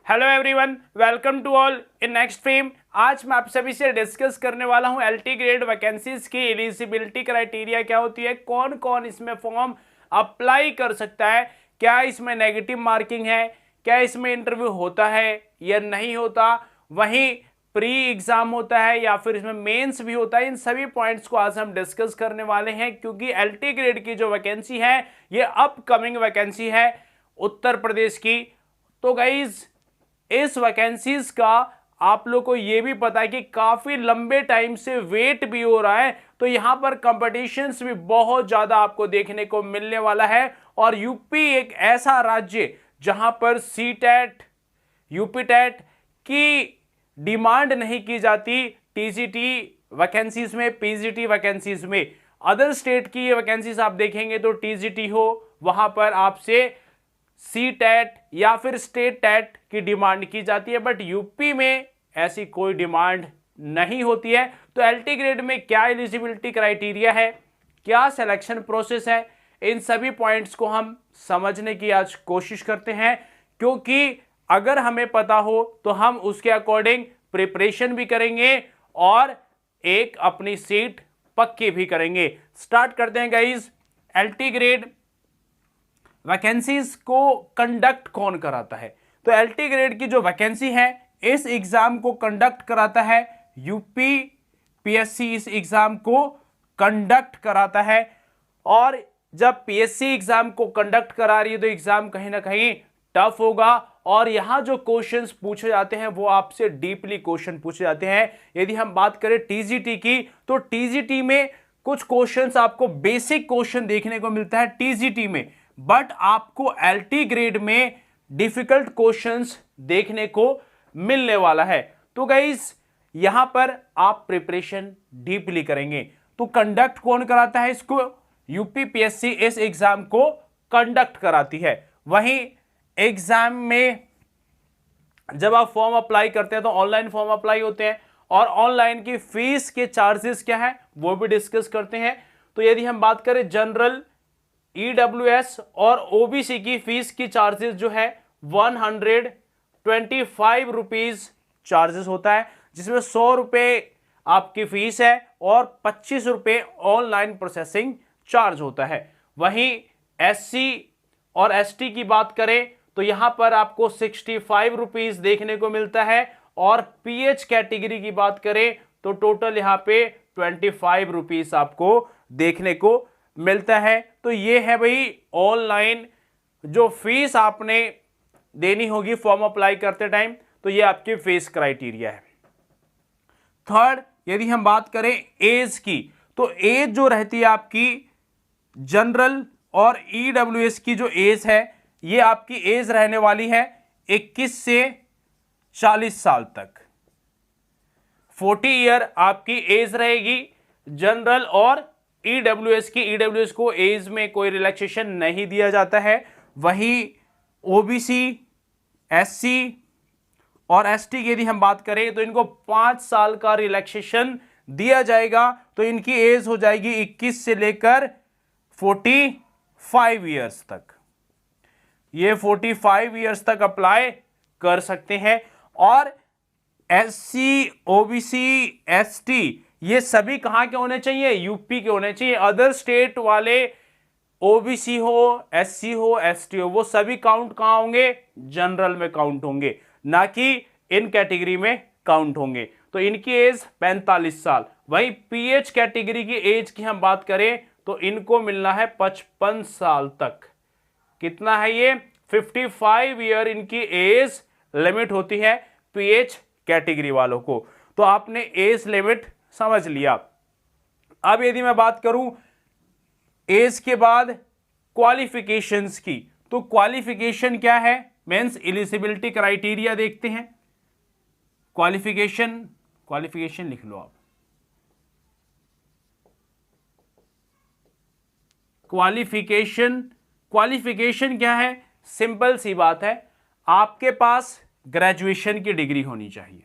Hello everyone, welcome to all in next fame. आज मैं आप सभी से डिस्कस करने वाला हूं एलटी ग्रेड वैकेंसीज की एलिजिबिलिटी क्राइटेरिया क्या होती है, कौन कौन इसमें फॉर्म अप्लाई कर सकता है, क्या इसमें नेगेटिव मार्किंग है, क्या इसमें इंटरव्यू होता है या नहीं होता, वहीं प्री एग्जाम होता है या फिर इसमें मेंस भी होता है। इन सभी पॉइंट्स को आज हम डिस्कस करने वाले हैं क्योंकि एलटी ग्रेड की जो वैकेंसी है ये अपकमिंग वैकेंसी है उत्तर प्रदेश की। तो गाइज इस वैकेंसीज का आप लोग को यह भी पता है कि काफी लंबे टाइम से वेट भी हो रहा है, तो यहां पर कंपटीशंस भी बहुत ज्यादा आपको देखने को मिलने वाला है। और यूपी एक ऐसा राज्य जहां पर सीटेट यूपी टेट की डिमांड नहीं की जाती टीजीटी वैकेंसीज में, पीजीटी वैकेंसीज में। अदर स्टेट की ये वैकेंसीज आप देखेंगे तो टीजीटी हो, वहां पर आपसे सी टेट या फिर स्टेट टेट की डिमांड की जाती है, बट यूपी में ऐसी कोई डिमांड नहीं होती है। तो एलटी ग्रेड में क्या एलिजिबिलिटी क्राइटेरिया है, क्या सिलेक्शन प्रोसेस है, इन सभी पॉइंट्स को हम समझने की आज कोशिश करते हैं, क्योंकि अगर हमें पता हो तो हम उसके अकॉर्डिंग प्रिपरेशन भी करेंगे और एक अपनी सीट पक्की भी करेंगे। स्टार्ट करते हैं गाइस। एलटी ग्रेड वैकेंसीज को कंडक्ट कौन कराता है? तो एलटी ग्रेड की जो वैकेंसी है इस एग्जाम को कंडक्ट कराता है यूपी पीएससी। इस एग्जाम को कंडक्ट कराता है, और जब पीएससी एग्जाम को कंडक्ट करा रही है तो एग्जाम कहीं ना कहीं टफ होगा, और यहां जो क्वेश्चंस पूछे जाते हैं वो आपसे डीपली क्वेश्चन पूछे जाते हैं। यदि हम बात करें टीजीटी की, तो टीजीटी में कुछ क्वेश्चंस आपको बेसिक क्वेश्चन देखने को मिलता है टीजीटी में, बट आपको एलटी ग्रेड में डिफिकल्ट क्वेश्चंस देखने को मिलने वाला है। तो गाइस यहां पर आप प्रिपरेशन डीपली करेंगे। तो कंडक्ट कौन कराता है इसको? यूपी पीएससी इस एग्जाम को कंडक्ट कराती है। वहीं एग्जाम में जब आप फॉर्म अप्लाई करते हैं तो ऑनलाइन फॉर्म अप्लाई होते हैं, और ऑनलाइन की फीस के चार्जेस क्या है वो भी डिस्कस करते हैं। तो यदि हम बात करें जनरल, ईडब्ल्यूएस और ओबीसी की फीस की चार्जेस जो है 125 रुपीज चार्जेस होता है, जिसमें 100 रुपए आपकी फीस है और 25 रुपए ऑनलाइन प्रोसेसिंग चार्ज होता है। वहीं एससी और एसटी की बात करें तो यहां पर आपको 65 रुपीज देखने को मिलता है, और पीएच कैटेगरी की बात करें तो टोटल यहां पे 25 रुपीज आपको देखने को मिलता है। तो ये है भाई ऑनलाइन जो फीस आपने देनी होगी फॉर्म अप्लाई करते टाइम, तो ये आपकी फीस क्राइटेरिया है। थर्ड, यदि हम बात करें एज की, तो एज जो रहती है आपकी जनरल और ईडब्ल्यूएस की जो एज है ये आपकी एज रहने वाली है 21 से 40 साल तक। 40 ईयर आपकी एज रहेगी जनरल और ईडब्ल्यूएस की। ईडब्ल्यूएस को एज में कोई रिलैक्सेशन नहीं दिया जाता है। वहीं ओबीसी, एससी और एसटी की यदि हम बात करें तो इनको 5 साल का रिलैक्सेशन दिया जाएगा, तो इनकी एज हो जाएगी 21 से लेकर 45 ईयर्स तक। ये 45 ईयर्स तक अप्लाई कर सकते हैं। और एससी, ओबीसी, एसटी ये सभी कहां के होने चाहिए? यूपी के होने चाहिए। अदर स्टेट वाले ओबीसी हो, एससी हो, एसटी हो, वो सभी काउंट कहां होंगे? जनरल में काउंट होंगे, ना कि इन कैटेगरी में काउंट होंगे। तो इनकी एज 45 साल। वहीं पीएच कैटेगरी की एज की हम बात करें तो इनको मिलना है 55 साल तक। कितना है ये? 55 ईयर इनकी एज लिमिट होती है पीएच कैटेगरी वालों को। तो आपने एज लिमिट समझ लिया। अब यदि मैं बात करूं एज के बाद क्वालिफिकेशंस की, तो क्वालिफिकेशन क्या है? मेंस एलिजिबिलिटी क्राइटेरिया देखते हैं। क्वालिफिकेशन लिख लो आप। क्वालिफिकेशन क्या है? सिंपल सी बात है, आपके पास ग्रेजुएशन की डिग्री होनी चाहिए।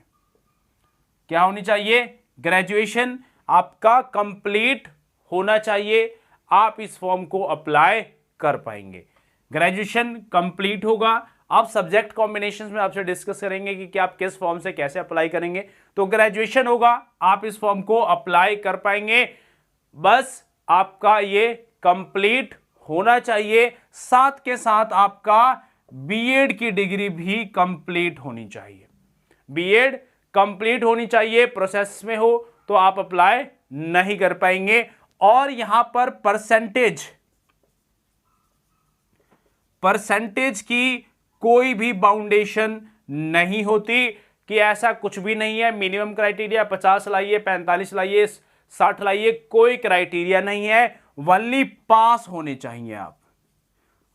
क्या होनी चाहिए? ग्रेजुएशन आपका कंप्लीट होना चाहिए, आप इस फॉर्म को अप्लाई कर पाएंगे। ग्रेजुएशन कंप्लीट होगा, आप सब्जेक्ट कॉम्बिनेशन में आपसे डिस्कस करेंगे कि आप किस फॉर्म से कैसे अप्लाई करेंगे। तो ग्रेजुएशन होगा, आप इस फॉर्म को अप्लाई कर पाएंगे, बस आपका ये कंप्लीट होना चाहिए, साथ के साथ आपका बीएड की डिग्री भी कंप्लीट होनी चाहिए। बीएड कंप्लीट होनी चाहिए, प्रोसेस में हो तो आप अप्लाई नहीं कर पाएंगे। और यहां पर परसेंटेज की कोई भी बाउंडेशन नहीं होती कि ऐसा कुछ भी नहीं है मिनिमम क्राइटेरिया 50 लाइए, 45 लाइए, 60 लाइए, कोई क्राइटेरिया नहीं है। वनली पास होने चाहिए आप,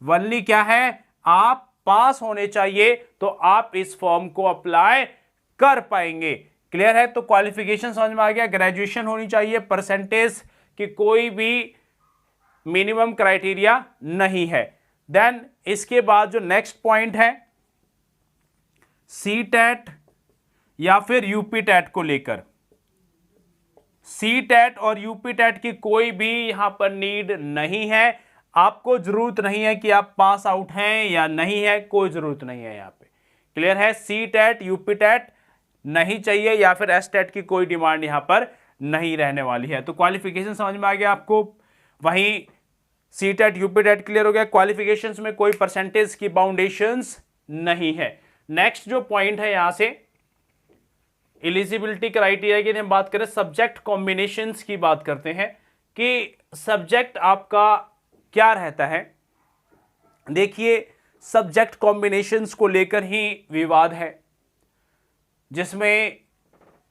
वनली क्या है, आप पास होने चाहिए तो आप इस फॉर्म को अप्लाई कर पाएंगे। क्लियर है? तो क्वालिफिकेशन समझ में आ गया, ग्रेजुएशन होनी चाहिए, परसेंटेज की कोई भी मिनिमम क्राइटेरिया नहीं है। देन इसके बाद जो नेक्स्ट पॉइंट है सी टेट या फिर यूपी टेट को लेकर, सी टेट और यूपी टेट की कोई भी यहां पर नीड नहीं है, आपको जरूरत नहीं है कि आप पास आउट हैं या नहीं है, कोई जरूरत नहीं है यहां पे। क्लियर है? सी टेट यूपी टेट नहीं चाहिए या फिर एस टेट की कोई डिमांड यहां पर नहीं रहने वाली है। तो क्वालिफिकेशन समझ में आ गया आपको, वहीं C TET UP TET clear हो गया, क्वालिफिकेशंस में कोई परसेंटेज की बाउंडेशंस नहीं है। नेक्स्ट जो पॉइंट है यहां से एलिजिबिलिटी क्राइटेरिया की हम बात करें, सब्जेक्ट कॉम्बिनेशंस की बात करते हैं कि सब्जेक्ट आपका क्या रहता है। देखिए सब्जेक्ट कॉम्बिनेशंस को लेकर ही विवाद है, जिसमें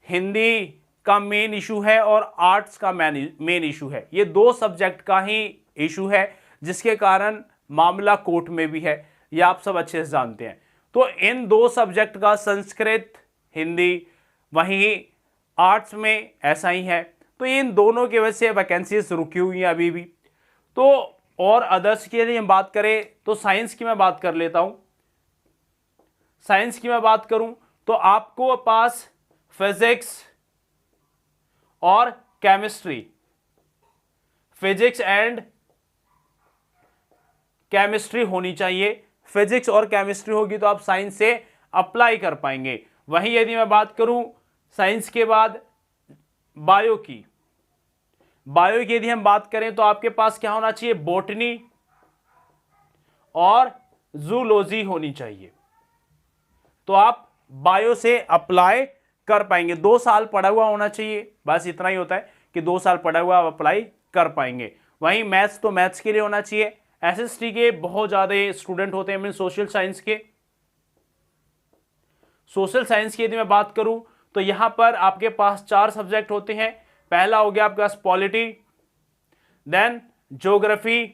हिंदी का मेन इशू है और आर्ट्स का मेन इशू है। ये दो सब्जेक्ट का ही इशू है, जिसके कारण मामला कोर्ट में भी है, ये आप सब अच्छे से जानते हैं। तो इन दो सब्जेक्ट का संस्कृत हिंदी, वहीं आर्ट्स में ऐसा ही है, तो इन दोनों की वजह से वैकेंसीज रुकी हुई हैं अभी भी। तो और अदर्स की यदि हम बात करें तो साइंस की मैं बात कर लेता हूं। साइंस की मैं बात करूं तो आपको पास फिजिक्स और केमिस्ट्री, फिजिक्स एंड केमिस्ट्री होनी चाहिए। फिजिक्स और केमिस्ट्री होगी तो आप साइंस से अप्लाई कर पाएंगे। वहीं यदि मैं बात करूं साइंस के बाद बायो की, बायो की यदि हम बात करें तो आपके पास क्या होना चाहिए, बॉटनी और जूलॉजी होनी चाहिए, तो आप बायो से अप्लाई कर पाएंगे। 2 साल पढ़ा हुआ होना चाहिए, बस इतना ही होता है कि 2 साल पढ़ा हुआ आप अप्लाई कर पाएंगे। वहीं मैथ्स तो मैथ्स के लिए होना चाहिए। एसएसटी के बहुत ज्यादा स्टूडेंट होते हैं, सोशल साइंस के, सोशल साइंस की यदि मैं बात करूं तो यहां पर आपके पास 4 सब्जेक्ट होते हैं। पहला हो गया आपके पास पॉलिटी, देन ज्योग्राफी,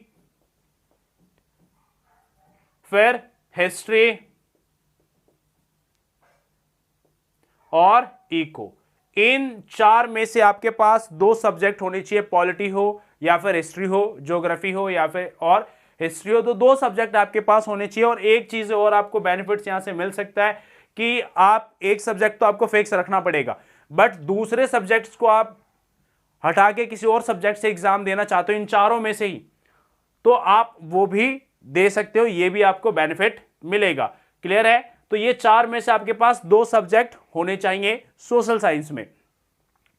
फिर हिस्ट्री और इको। इन 4 में से आपके पास 2 सब्जेक्ट होने चाहिए, पॉलिटी हो या फिर हिस्ट्री हो, ज्योग्राफी हो या फिर और हिस्ट्री हो, तो 2 सब्जेक्ट आपके पास होने चाहिए। और एक चीज और आपको बेनिफिट्स यहां से मिल सकता है कि आप एक सब्जेक्ट तो आपको फिक्स रखना पड़ेगा, बट दूसरे सब्जेक्ट्स को आप हटा के किसी और सब्जेक्ट से एग्जाम देना चाहते हो इन 4 में से ही, तो आप वो भी दे सकते हो, ये भी आपको बेनिफिट मिलेगा। क्लियर है? तो ये 4 में से आपके पास 2 सब्जेक्ट होने चाहिए सोशल साइंस में।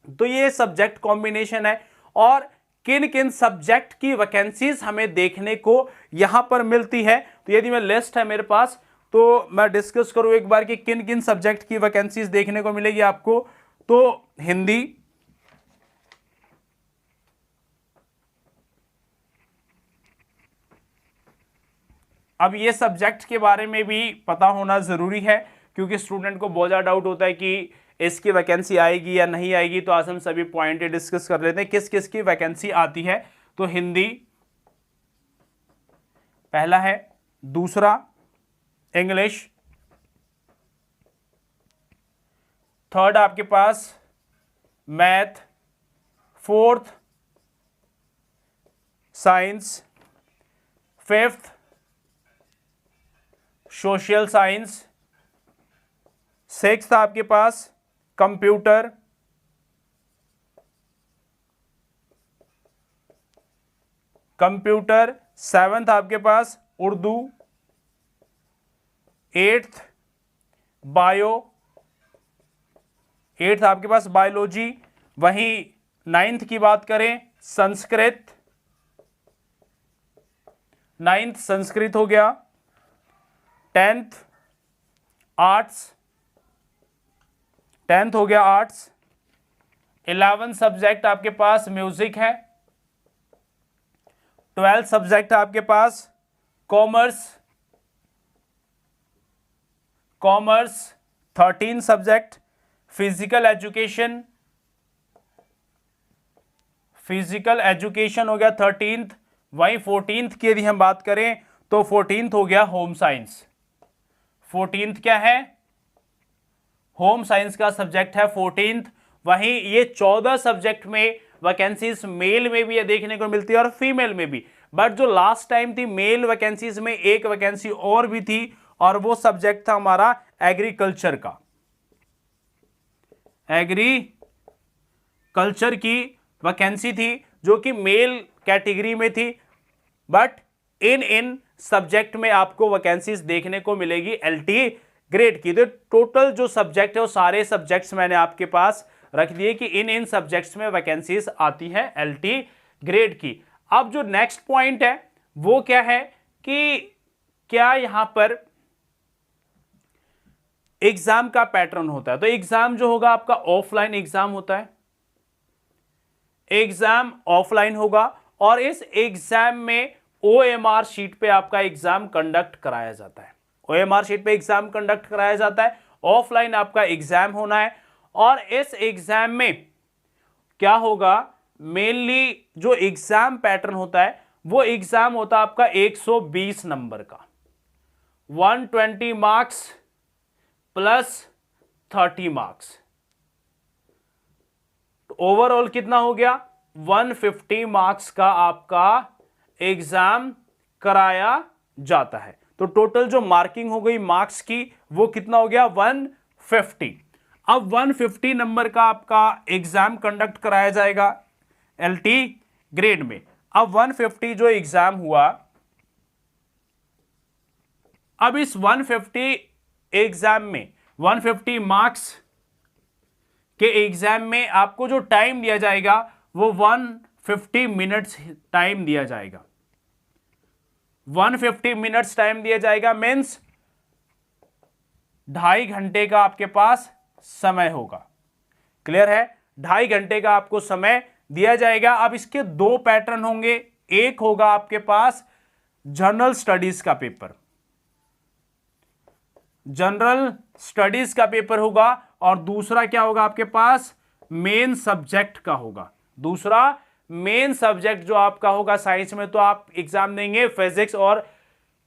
तो ये सब्जेक्ट कॉम्बिनेशन है। और किन किन सब्जेक्ट की वैकेंसीज हमें देखने को यहां पर मिलती है, तो यदि मैं लिस्ट है मेरे पास तो मैं डिस्कस करूं एक बार कि किन किन सब्जेक्ट की वैकेंसीज देखने को मिलेगी आपको। तो हिंदी, अब ये सब्जेक्ट के बारे में भी पता होना जरूरी है, क्योंकि स्टूडेंट को बहुत ज्यादा डाउट होता है कि इसकी वैकेंसी आएगी या नहीं आएगी। तो आज हम सभी पॉइंट डिस्कस कर लेते हैं किस किस की वैकेंसी आती है। तो हिंदी पहला है, दूसरा इंग्लिश, थर्ड आपके पास math, fourth science, fifth social science, sixth आपके पास कंप्यूटर, सेवंथ आपके पास उर्दू, 8th बायो, 8th आपके पास बायोलॉजी। वहीं 9th की बात करें संस्कृत, 9th संस्कृत हो गया। 10th आर्ट्स, 10th हो गया आर्ट्स। 11th सब्जेक्ट आपके पास म्यूजिक है। 12th सब्जेक्ट आपके पास commerce, 13th subject physical education, physical education हो गया 13th। वहीं 14th की यदि हम बात करें तो 14th हो गया होम साइंस। 14th क्या है? होम साइंस का सब्जेक्ट है 14th। वहीं ये 14 सब्जेक्ट में वैकेंसीज मेल में भी देखने को मिलती है और फीमेल में भी, बट जो लास्ट टाइम थी मेल वैकेंसीज में एक वैकेंसी और भी थी और वो सब्जेक्ट था हमारा एग्रीकल्चर का। एग्रीकल्चर की वैकेंसी थी जो कि मेल कैटेगरी में थी, बट इन सब्जेक्ट में आपको वैकेंसीज देखने को मिलेगी एलटी ग्रेड की। तो टोटल जो सब्जेक्ट है वो सारे सब्जेक्ट्स मैंने आपके पास रख दिए कि इन सब्जेक्ट्स में वैकेंसीज आती है एलटी ग्रेड की। अब जो नेक्स्ट पॉइंट है वो क्या है कि क्या यहां पर एग्जाम का पैटर्न होता है। तो एग्जाम जो होगा आपका ऑफलाइन एग्जाम होता है, एग्जाम ऑफलाइन होगा और इस एग्जाम में ओएमआर शीट पे आपका एग्जाम कंडक्ट कराया जाता है। ओएमआर शीट पे एग्जाम कंडक्ट कराया जाता है, ऑफलाइन आपका एग्जाम होना है। और इस एग्जाम में क्या होगा, मेनली जो एग्जाम पैटर्न होता है वो एग्जाम होता है आपका 120 नंबर का, 120 मार्क्स प्लस 30 मार्क्स। ओवरऑल कितना हो गया, 150 मार्क्स का आपका एग्जाम कराया जाता है। तो टोटल जो मार्किंग हो गई मार्क्स की वो कितना हो गया, 150। अब 150 नंबर का आपका एग्जाम कंडक्ट कराया जाएगा एलटी ग्रेड में। अब 150 जो एग्जाम हुआ, अब इस 150 एग्जाम में 150 मार्क्स के एग्जाम में आपको जो टाइम दिया जाएगा वो 150 मिनट्स टाइम दिया जाएगा। 150 मिनट्स टाइम दिया जाएगा मीन्स 2.5 घंटे का आपके पास समय होगा। क्लियर है, 2.5 घंटे का आपको समय दिया जाएगा। अब इसके दो पैटर्न होंगे, एक होगा आपके पास जनरल स्टडीज का पेपर, जनरल स्टडीज का पेपर होगा और दूसरा क्या होगा आपके पास, मेन सब्जेक्ट का होगा। दूसरा मेन सब्जेक्ट जो आपका होगा साइंस में तो आप एग्जाम देंगे फिजिक्स और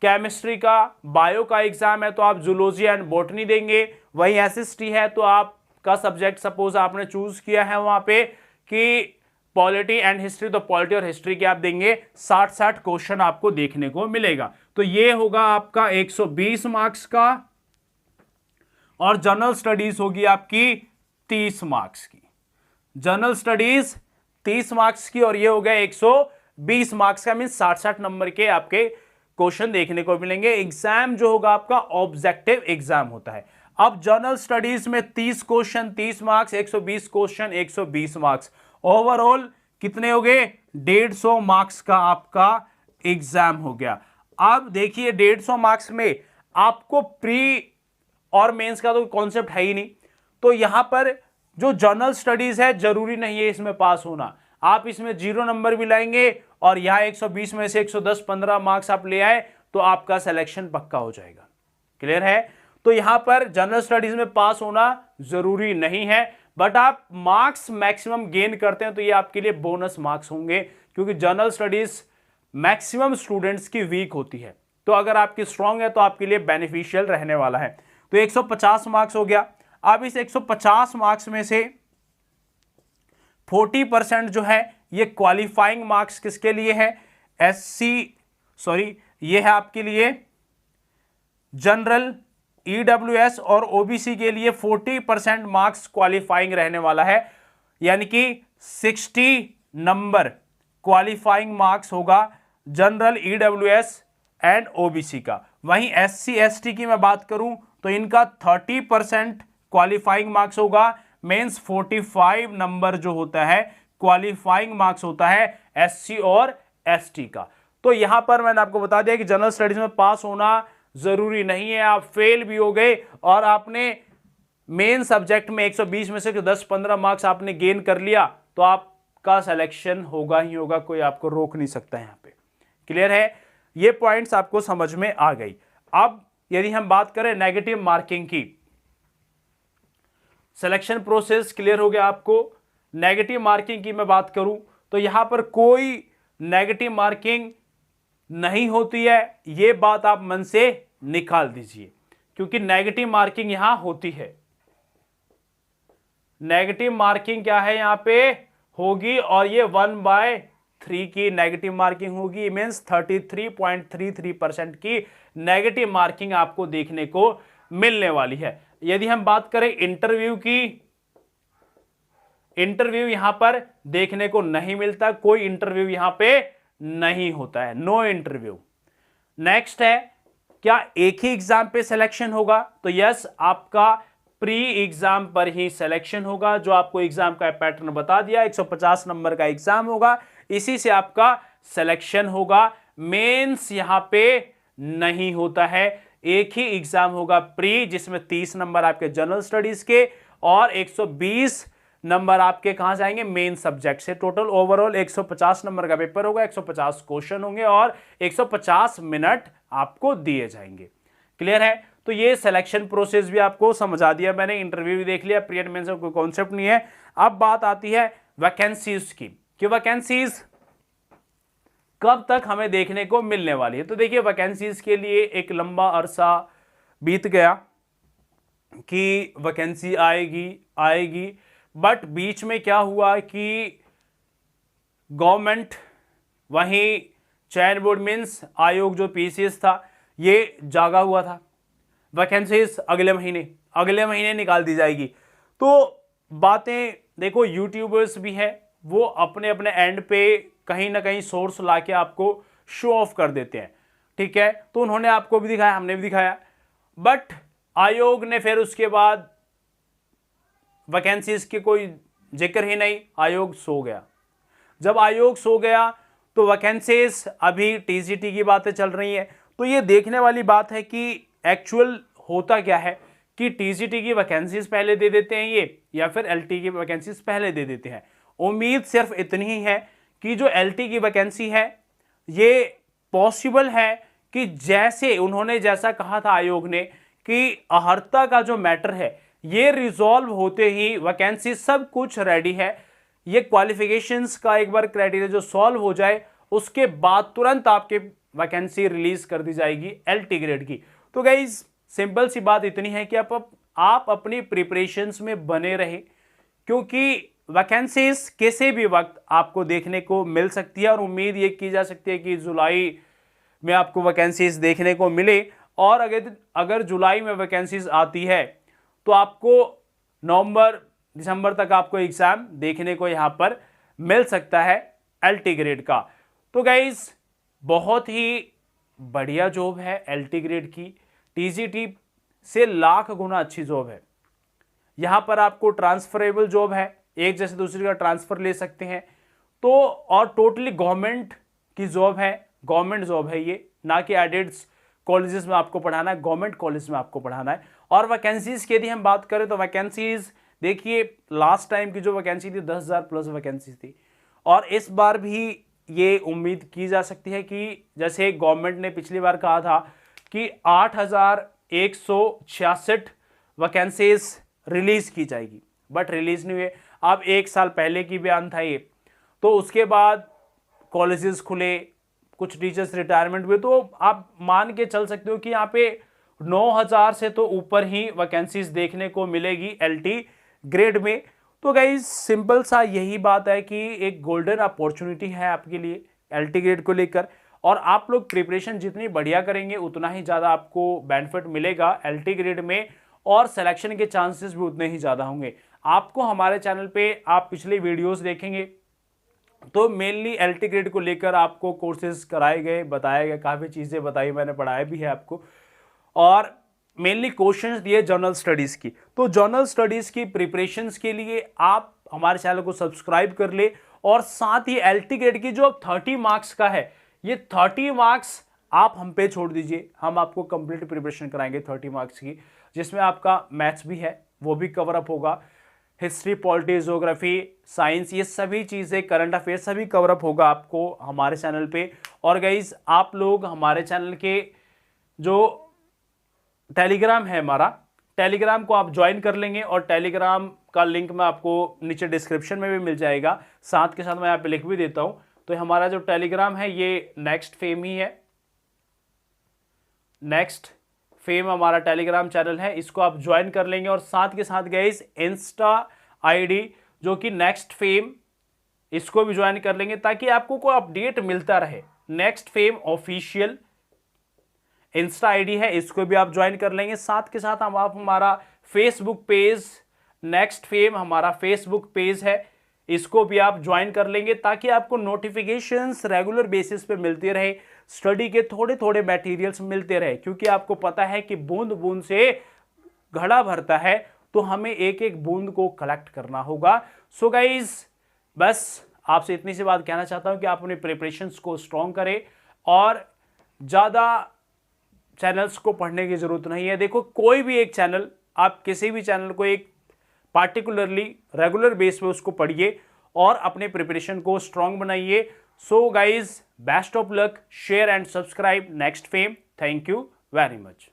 केमिस्ट्री का, बायो का एग्जाम है तो आप जूलॉजी एंड बॉटनी देंगे। वहीं एसएसटी है तो आपका सब्जेक्ट सपोज आपने चूज किया है वहां पे कि पॉलिटी एंड हिस्ट्री, तो पॉलिटी और हिस्ट्री के आप देंगे। 60 क्वेश्चन आपको देखने को मिलेगा। तो ये होगा आपका 120 मार्क्स का और जनरल स्टडीज होगी आपकी 30 मार्क्स की। जनरल स्टडीज 30 मार्क्स की और ये हो गया 120 मार्क्स का, मीन 60 नंबर के आपके क्वेश्चन देखने को मिलेंगे। एग्जाम जो होगा आपका ऑब्जेक्टिव एग्जाम होता है। अब जनरल स्टडीज में 30 question 30 marks, 120 question 120 marks, overall कितने हो गए, 150 मार्क्स का आपका एग्जाम हो गया। अब देखिए 150 मार्क्स में आपको प्री और मेंस का तो कॉन्सेप्ट है ही नहीं, तो यहां पर जो जनरल स्टडीज है जरूरी नहीं है इसमें पास होना, आप इसमें 0 नंबर भी लाएंगे और यहां 120 में से 110 15 मार्क्स आप ले आए तो आपका सिलेक्शन पक्का हो जाएगा। क्लियर है, तो यहां पर जनरल स्टडीज में पास होना जरूरी नहीं है, बट आप मार्क्स मैक्सिमम गेन करते हैं तो ये आपके लिए बोनस मार्क्स होंगे, क्योंकि जनरल स्टडीज मैक्सिमम स्टूडेंट्स की वीक होती है, तो अगर आपकी स्ट्रांग है तो आपके लिए बेनिफिशियल रहने वाला है। तो 150 मार्क्स हो गया। अब इस 150 मार्क्स में से 40% जो है ये क्वालिफाइंग मार्क्स किसके लिए है, ये है आपके लिए जनरल, ईडब्ल्यूएस और ओबीसी के लिए 40% मार्क्स क्वालिफाइंग रहने वाला है, यानी कि 60 नंबर क्वालिफाइंग मार्क्स होगा जनरल, ईडब्ल्यूएस एंड ओबीसी का। वहीं SC ST की मैं बात करूं तो इनका 30% क्वालिफाइंग मार्क्स होगा, मेंस 45 नंबर जो होता है क्वालिफाइंग मार्क्स होता है SC और ST का। तो यहां पर मैंने आपको बता दिया कि जनरल स्टडीज में पास होना जरूरी नहीं है, आप फेल भी हो गए और आपने मेन सब्जेक्ट में 120 में से 10-15 मार्क्स आपने गेन कर लिया तो आपका सिलेक्शन होगा ही होगा, कोई आपको रोक नहीं सकता है। यहां पे क्लियर है, ये पॉइंट्स आपको समझ में आ गई। अब यदि हम बात करें नेगेटिव मार्किंग की, सिलेक्शन प्रोसेस क्लियर हो गया आपको। नेगेटिव मार्किंग की मैं बात करूं तो यहां पर कोई नेगेटिव मार्किंग नहीं होती है, यह बात आप मन से निकाल दीजिए, क्योंकि नेगेटिव मार्किंग यहां होती है। नेगेटिव मार्किंग क्या है यहां पे होगी, और ये 1/3 की नेगेटिव मार्किंग होगी, मींस 33.33% की नेगेटिव मार्किंग आपको देखने को मिलने वाली है। यदि हम बात करें इंटरव्यू की, इंटरव्यू यहां पर देखने को नहीं मिलता, कोई इंटरव्यू यहां पे नहीं होता है, नो इंटरव्यू। नेक्स्ट है, क्या एक ही एग्जाम पे सिलेक्शन होगा? तो यस, आपका प्री एग्जाम पर ही सिलेक्शन होगा। जो आपको एग्जाम का पैटर्न बता दिया, 150 नंबर का एग्जाम होगा, इसी से आपका सिलेक्शन होगा। मेंस यहां पे नहीं होता है, एक ही एग्जाम होगा प्री, जिसमें 30 नंबर आपके जनरल स्टडीज के और 120 नंबर आपके कहां जाएंगे, मेन सब्जेक्ट से। टोटल ओवरऑल 150 नंबर का पेपर होगा, 150 क्वेश्चन होंगे और 150 मिनट आपको दिए जाएंगे। क्लियर है, तो ये सिलेक्शन प्रोसेस भी आपको समझा दिया मैंने, इंटरव्यू भी देख लिया, प्री एंड मेंस का कोई कॉन्सेप्ट नहीं है। अब बात आती है वैकेंसीज की, कि वैकेंसीज कब तक हमें देखने को मिलने वाली है। तो देखिए, वैकेंसीज के लिए एक लंबा अरसा बीत गया कि वैकेंसी आएगी, बट बीच में क्या हुआ कि गवर्नमेंट, वहीं चयन बोर्ड मींस आयोग जो PCS था, ये जागा हुआ था, वैकेंसीज अगले महीने निकाल दी जाएगी। तो बातें देखो, यूट्यूबर्स भी है, वो अपने अपने एंड पे कहीं ना कहीं सोर्स लाके आपको शो ऑफ कर देते हैं, ठीक है। तो उन्होंने आपको भी दिखाया, हमने भी दिखाया, बट आयोग ने फिर उसके बाद वैकेंसीज की कोई जिक्र ही नहीं, आयोग सो गया। जब आयोग सो गया तो वैकेंसीज अभी TGT की बातें चल रही हैं। तो ये देखने वाली बात है कि एक्चुअल होता क्या है, कि TGT की वैकेंसीज पहले दे देते हैं ये, या फिर LT की वैकेंसीज पहले दे देते हैं। उम्मीद सिर्फ इतनी ही है कि जो LT की वैकेंसी है, ये पॉसिबल है कि जैसा कहा था आयोग ने कि अहर्ता का जो मैटर है, ये रिजॉल्व होते ही वैकेंसी सब कुछ रेडी है, ये क्वालिफिकेशंस का एक बार क्राइटेरिया जो सॉल्व हो जाए, उसके बाद तुरंत आपके वैकेंसी रिलीज कर दी जाएगी LT ग्रेड की। तो गाइज, सिंपल सी बात इतनी है कि आप अपनी प्रिपरेशंस में बने रहे, क्योंकि वैकेंसीज किसी भी वक्त आपको देखने को मिल सकती है, और उम्मीद ये की जा सकती है कि जुलाई में आपको वैकेंसीज देखने को मिले। और अगर जुलाई में वैकेंसीज आती है तो आपको नवंबर-दिसंबर तक आपको एग्जाम देखने को यहां पर मिल सकता है LT ग्रेड का। तो गाइज, बहुत ही बढ़िया जॉब है LT ग्रेड की, TGT से लाख गुना अच्छी जॉब है। यहां पर आपको ट्रांसफरेबल जॉब है, एक जैसे दूसरी का ट्रांसफर ले सकते हैं। तो और टोटली गवर्नमेंट की जॉब है, गवर्नमेंट जॉब है ये, ना कि एडेड्स कॉलेजेस में आपको पढ़ाना है, गवर्नमेंट कॉलेज में आपको पढ़ाना है। और वैकेंसीज की यदि हम बात करें तो वैकेंसीज देखिए, लास्ट टाइम की जो वैकेंसी थी 10,000 प्लस वैकेंसी थी, और इस बार भी ये उम्मीद की जा सकती है कि जैसे गवर्नमेंट ने पिछली बार कहा था कि 8,166 वैकेंसीज रिलीज की जाएगी, बट रिलीज नहीं हुए। अब एक साल पहले की बयान था ये, तो उसके बाद कॉलेजेस खुले, कुछ टीचर्स रिटायरमेंट हुए, तो आप मान के चल सकते हो कि यहाँ पे 9,000 से तो ऊपर ही वैकेंसीज देखने को मिलेगी LT ग्रेड में। तो गाइस, सिंपल सा यही बात है कि एक गोल्डन अपॉर्चुनिटी है आपके लिए LT ग्रेड को लेकर, और आप लोग प्रिपरेशन जितनी बढ़िया करेंगे उतना ही ज़्यादा आपको बेनिफिट मिलेगा LT ग्रेड में, और सिलेक्शन के चांसेस भी उतने ही ज़्यादा होंगे। आपको हमारे चैनल पे आप पिछले वीडियोस देखेंगे, तो मेनली एलटी ग्रेड को लेकर आपको कोर्सेज कराए गए, बताए गए, काफ़ी चीज़ें बताई मैंने, पढ़ाया भी है आपको, और मेनली क्वेश्चंस दिए जर्नल स्टडीज़ की। तो जर्नल स्टडीज़ की प्रिपरेशंस के लिए आप हमारे चैनल को सब्सक्राइब कर ले, और साथ ही एलटी ग्रेड की जो 30 मार्क्स का है, ये 30 मार्क्स आप हम पे छोड़ दीजिए, हम आपको कंप्लीट प्रिपरेशन कराएंगे 30 मार्क्स की, जिसमें आपका मैथ्स भी है वो भी कवर अप होगा, हिस्ट्री, पॉलिटी, ज्योग्राफी, साइंस, ये सभी चीज़ें, करंट अफेयर सभी कवर अप होगा आपको हमारे चैनल पे। और गाइज आप लोग हमारे चैनल के जो टेलीग्राम है हमारा, टेलीग्राम को आप ज्वाइन कर लेंगे, और टेलीग्राम का लिंक मैं आपको नीचे डिस्क्रिप्शन में भी मिल जाएगा, साथ के साथ मैं यहाँ पे लिख भी देता हूँ। तो हमारा जो टेलीग्राम है ये नेक्स्ट फेम ही है, नेक्स्ट फेम हमारा टेलीग्राम चैनल है, इसको आप ज्वाइन कर लेंगे। और साथ के साथ गाइस इंस्टा आईडी जो कि नेक्स्ट फेम, इसको भी ज्वाइन कर लेंगे ताकि आपको कोई अपडेट मिलता रहे। Next fame official Insta ID है, इसको भी आप ज्वाइन कर लेंगे। साथ के साथ आप हमारा फेसबुक पेज, नेक्स्ट फेम हमारा फेसबुक पेज है, इसको भी आप ज्वाइन कर लेंगे ताकि आपको नोटिफिकेशंस रेगुलर बेसिस पे मिलते रहे, स्टडी के थोड़े थोड़े मटेरियल्स मिलते रहे, क्योंकि आपको पता है कि बूंद बूंद से घड़ा भरता है, तो हमें एक एक बूंद को कलेक्ट करना होगा। सो गाइज बस आपसे इतनी सी बात कहना चाहता हूं कि आप अपने प्रिपरेशंस को स्ट्रॉन्ग करें, और ज़्यादा चैनल्स को पढ़ने की जरूरत नहीं है। देखो कोई भी एक चैनल, आप किसी भी चैनल को एक पार्टिकुलरली रेगुलर बेस पे उसको पढ़िए और अपने प्रिपरेशन को स्ट्रॉन्ग बनाइए। So guys best of luck, share and subscribe next fame. Thank you very much.